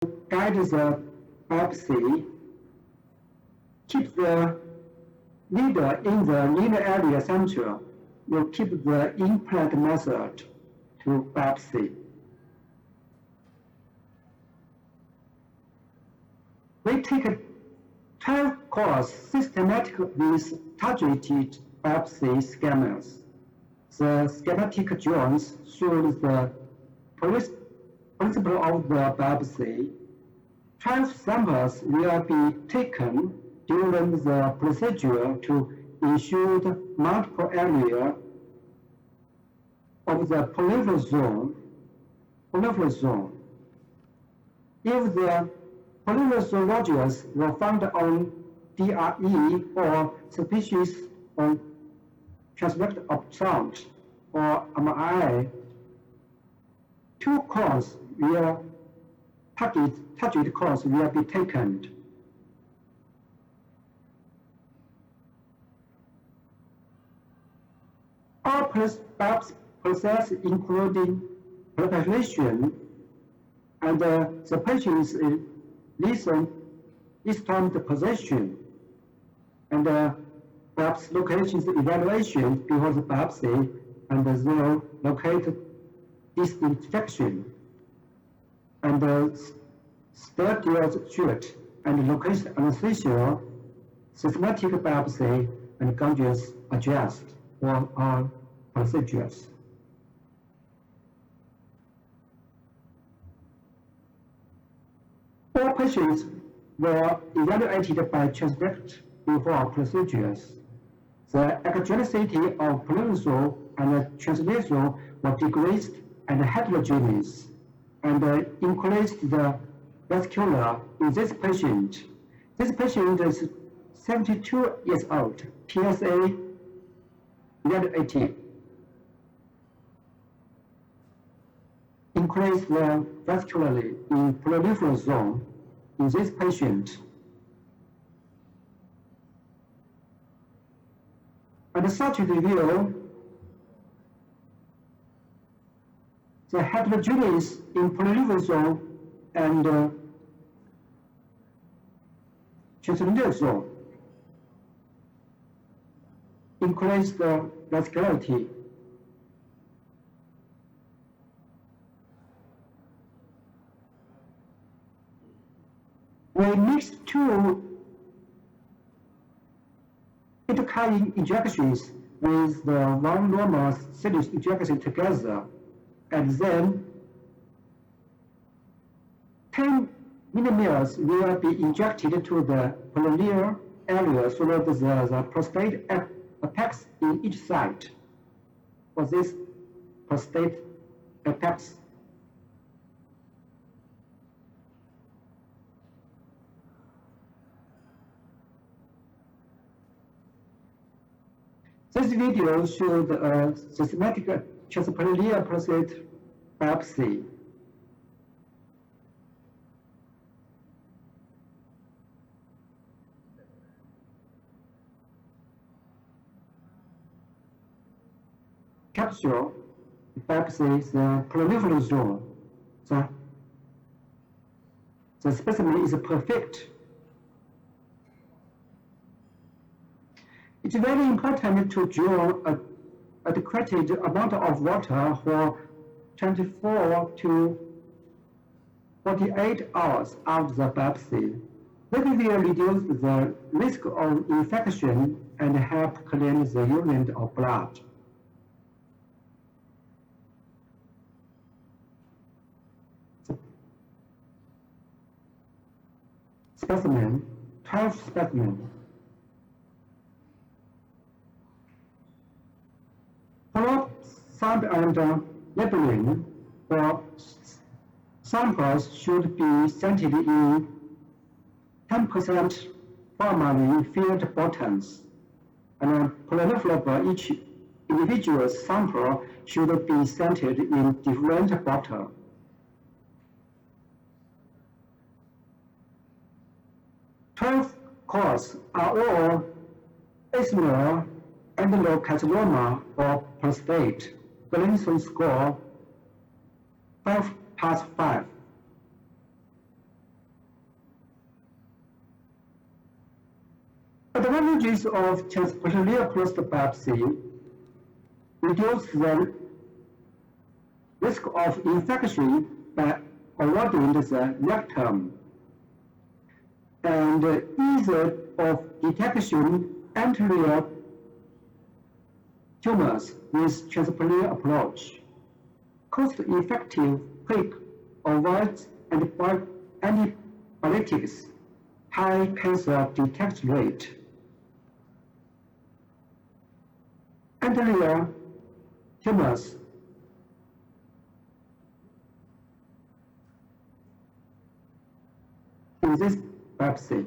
guide the biopsy, keep the needle in the linear area center, will keep the implant method to biopsy. We take 12 courses systematic with targeted biopsy schemas. The schematic drawings show the principle of the biopsy. 12 samples will be taken during the procedure to ensure the multiple area of the polymer zone. If the polymer zone nodules were found on DRE or species on transect obstruct or MRI, 2 courses will target course will be taken. All biopsy process including preparation and the patient's listen position and biopsy locations evaluation before the biopsy and the located disinfection and sterile shoot and location anesthesia, systematic biopsy and conscious adjust for all procedures. All patients were evaluated by transect before procedures. The actuality of polymer and translation were decreased and heterogeneous, and increased the vascular in this patient. This patient is 72 years old, PSA evaluated. Increased the vascularly in polymer zone in this patient. And such review, the heterogeneous in polymer zone and transcendental zone increase the vascularity. We mixed 2 intercurrent injections with the 1 normal series injection together, and then 10 millimolars will be injected to the perineal area so that the prostate apex in each side for this prostate apex. This video showed a systematic transperineal prostate biopsy. Capsule biopsy is the polymer zone. The specimen is perfect. It's very important to draw an adequate amount of water for 24 to 48 hours after the biopsy. That will reduce the risk of infection and help clean the urine or blood. Specimen, 12 specimen. Follow-up sample and labeling for samples should be scented in 10% formalin-filled bottles, and polymer each individual sample should be scented in different bottles. Causes are all asthma, adenocarcinoma, or prostate. Gleason score 5/5. Advantages of transperitoneal biopsy reduce the risk of infection by avoiding the rectum, and ease of detection anterior tumors with transperitoneal approach. Cost-effective, quick, avoids antibiotics, high cancer detection rate. Anterior tumors in this biopsy.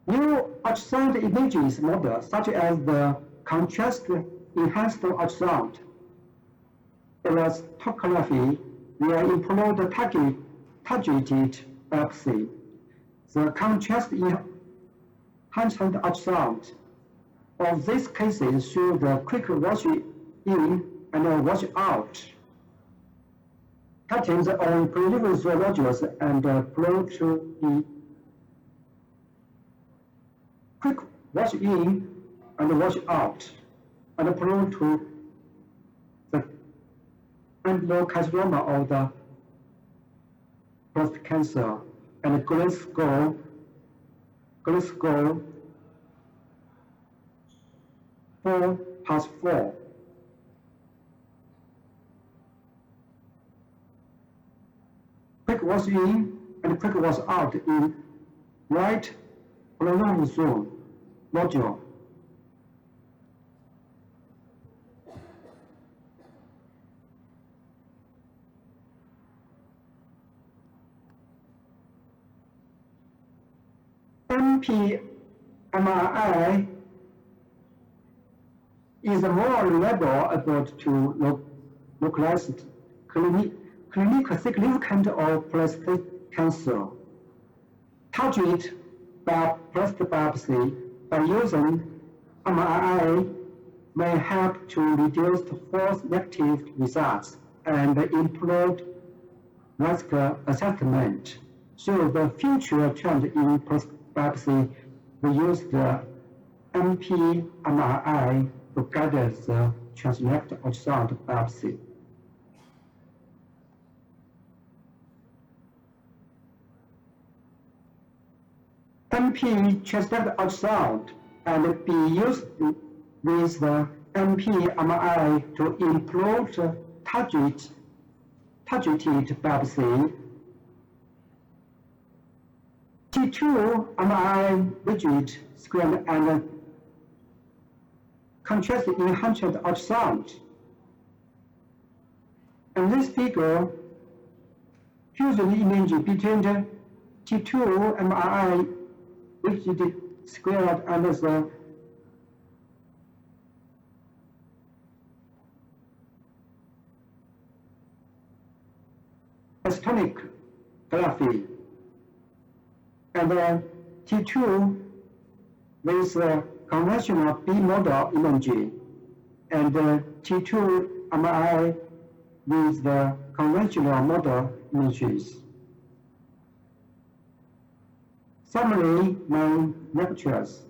New ultrasound images models, such as the contrast-enhanced ultrasound elastography, will employ the targeted biopsy. The contrast-enhanced ultrasound of these cases show the quick wash in and wash out patterns on preliminary nodules and prone to be quick wash in and wash out, and prone to the adenocarcinoma of the prostate cancer and Glasgow 4+4. Quick wash in and quick wash out in right coronal zone nodule. MPMRI is more reliable approach to localize clinical significant of prostate cancer. Target prostate biopsy by using MRI may help to reduce false negative results and improve risk assessment. So the future trend in prostate biopsy will use the MPMRI to guide the translate ultrasound biopsy. MP translate ultrasound and be used with the MPMRI to improve the targeted biopsy. T2 MRI rigid scan and contrast enhanced ultrasound. And this figure fusion image between the T2 MRI rigid squared and the elastography, and T2 with conventional B model imaging, and T2 MRI with the conventional model images. Summary main lectures.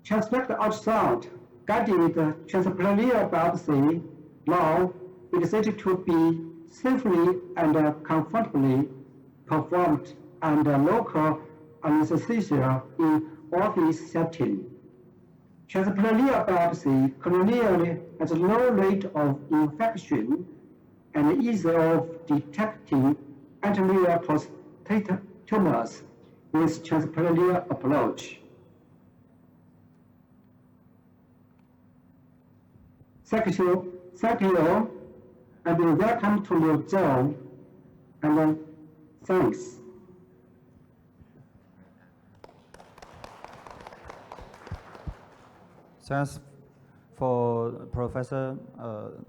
Translate ultrasound guided transperineal biopsy now is said to be safely and comfortably performed under local anesthesia in office setting. Transperineal biopsy clearly has a low rate of infection and ease of detecting anterior prostate tumors with transperineal approach. Thank you, and welcome to your zone, and thanks. Thanks for Professor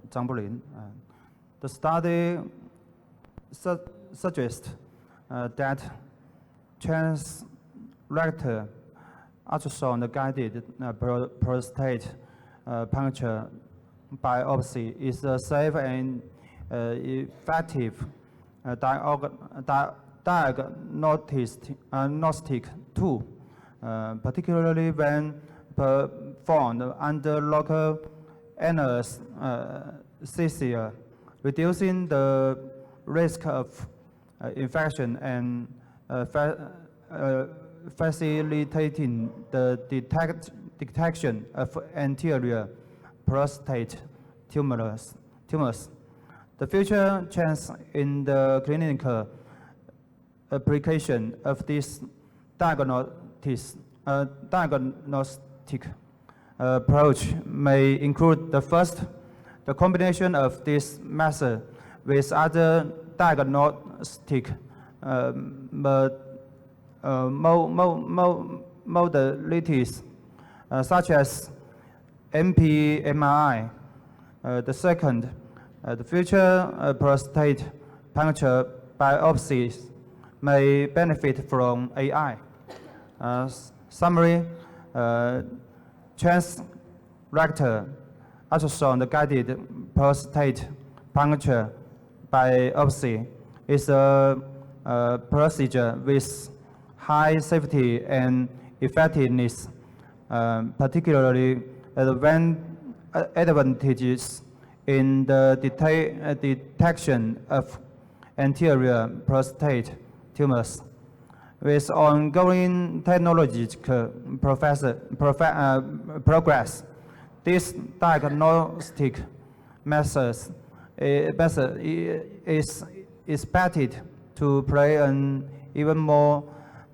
Zhang Bulin. The study suggests that transrectal ultrasound-guided prostate puncture biopsy is a safe and effective diagnostic tool, particularly when performed under local anesthesia, reducing the risk of infection and facilitating the detection of anterior prostate tumors. The future trends in the clinical application of this diagnostic approach may include the combination of this method with other diagnostic modalities such as MPMRI. The second, the future prostate puncture biopsies may benefit from AI. Summary, transrectal ultrasound-guided prostate puncture biopsy is a procedure with high safety and effectiveness, particularly advantages in the detection of anterior prostate tumors. With ongoing technological progress, this diagnostic method is expected to play an even more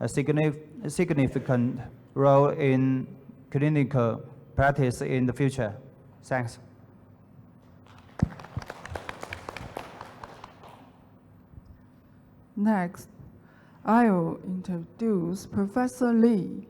significant role in clinical practice in the future. Thanks. Next, I will introduce Professor Lee.